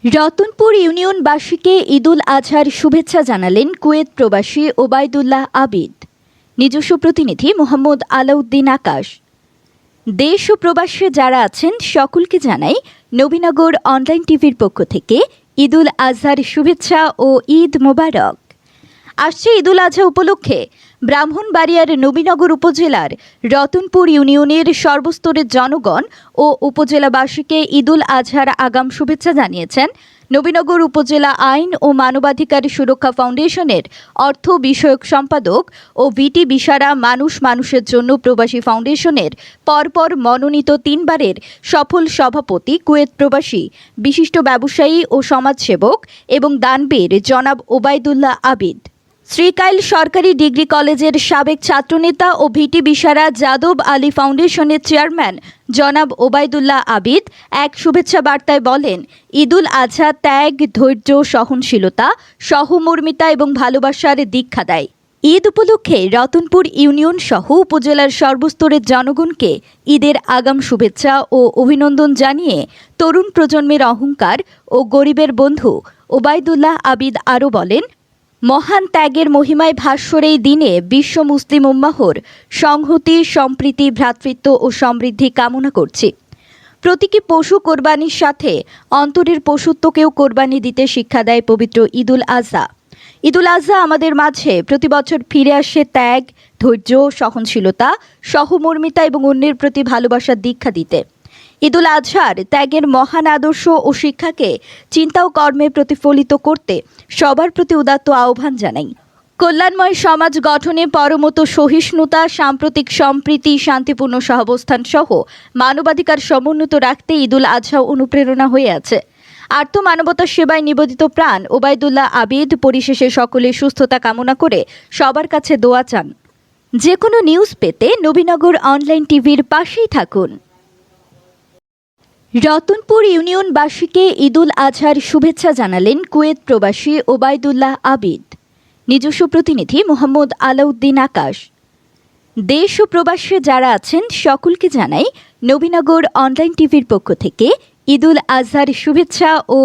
রতনপুর ইউনিয়নবাসীকে ঈদুল আজহার শুভেচ্ছা জানালেন কুয়েত প্রবাসী ওবায়দুল্লাহ আবিদ। নিজস্ব প্রতিনিধি মোহাম্মদ আলাউদ্দিন আকাশ। দেশ ও প্রবাসে যারা আছেন সকলকে জানাই নবীনগর অনলাইন টিভির পক্ষ থেকে ঈদুল আজহার শুভেচ্ছা ও ঈদ মোবারক। আসছে ঈদুল আজহা উপলক্ষে ব্রাহ্মণবাড়িয়ার নবীনগর উপজেলার রতনপুর ইউনিয়নের সর্বস্তরের জনগণ ও উপজেলাবাসীকে ঈদুল আজহার আগাম শুভেচ্ছা জানিয়েছেন নবীনগর উপজেলা আইন ও মানবাধিকার সুরক্ষা ফাউন্ডেশনের অর্থ বিষয়ক সম্পাদক ও ভিটি বিশারা মানুষ মানুষের জন্য প্রবাসী ফাউন্ডেশনের পরপর মনোনীত 3 বারের সফল সভাপতি কুয়েত প্রবাসী বিশিষ্ট ব্যবসায়ী ও সমাজসেবক এবং দানবীর জনাব ওবায়দুল্লাহ আবিদ। শ্রীকাইল সরকারি ডিগ্রি কলেজের সাবেক ছাত্রনেতা ও ভিটি বিশারা যাদব আলী ফাউন্ডেশনের চেয়ারম্যান জনাব ওবায়দুল্লাহ আবিদ এক শুভেচ্ছা বার্তায় বলেন, ঈদুল আজহা ত্যাগ, ধৈর্য, সহনশীলতা, সহমর্মিতা এবং ভালোবাসার দীক্ষা দেয়। ঈদ উপলক্ষে রতনপুর ইউনিয়ন সহ উপজেলার সর্বস্তরের জনগণকে ঈদের আগাম শুভেচ্ছা ও অভিনন্দন জানিয়ে তরুণ প্রজন্মের অহংকার ও গরিবের বন্ধু ওবায়দুল্লাহ আবিদ আরও বলেন, মহান ত্যাগের মহিমায় ভাস্বর এই দিনে বিশ্ব মুসলিম উম্মাহর সংহতি, সম্প্রীতি, ভ্রাতৃত্ব ও সমৃদ্ধি কামনা করছি। প্রতীকী পশু কোরবানির সাথে অন্তরের পশুত্বকেও কোরবানি দিতে শিক্ষা দেয় পবিত্র ঈদুল আজহা। ঈদুল আজহা আমাদের মাঝে প্রতি বছর ফিরে আসে ত্যাগ, ধৈর্য, সহনশীলতা, সহমর্মিতা এবং অন্যের প্রতি ভালোবাসার দীক্ষা দিতে। ঈদুল আজহার ত্যাগের মহান আদর্শ ও শিক্ষাকে চিন্তা ও কর্মে প্রতিফলিত করতে সবার প্রতি উদাত্ত আহ্বান জানাই। কল্যাণময় সমাজ গঠনে পরমত সহিষ্ণুতা, সাম্প্রতিক সম্প্রীতি, শান্তিপূর্ণ সহাবস্থান সহ মানবাধিকার সমুন্নত রাখতে ঈদুল আজহা অনুপ্রেরণা হয়ে আছে। আর্ত মানবতার সেবায় নিবেদিত প্রাণ ওবায়দুল্লাহ আবিদ পরিশেষে সকলের সুস্থতা কামনা করে সবার কাছে দোয়া চান। যে কোনো নিউজ পেতে নবীনগর অনলাইন টিভির পাশেই থাকুন। রতনপুর ইউনিয়নবাসীকে ঈদুল আজহার শুভেচ্ছা জানালেন কুয়েত প্রবাসী ওবায়দুল্লাহ আবিদ। নিজস্ব প্রতিনিধি মোহাম্মদ আলাউদ্দিন আকাশ। দেশ ও প্রবাসে যারা আছেন সকলকে জানাই নবীনগর অনলাইন টিভির পক্ষ থেকে ঈদুল আজহার শুভেচ্ছা ও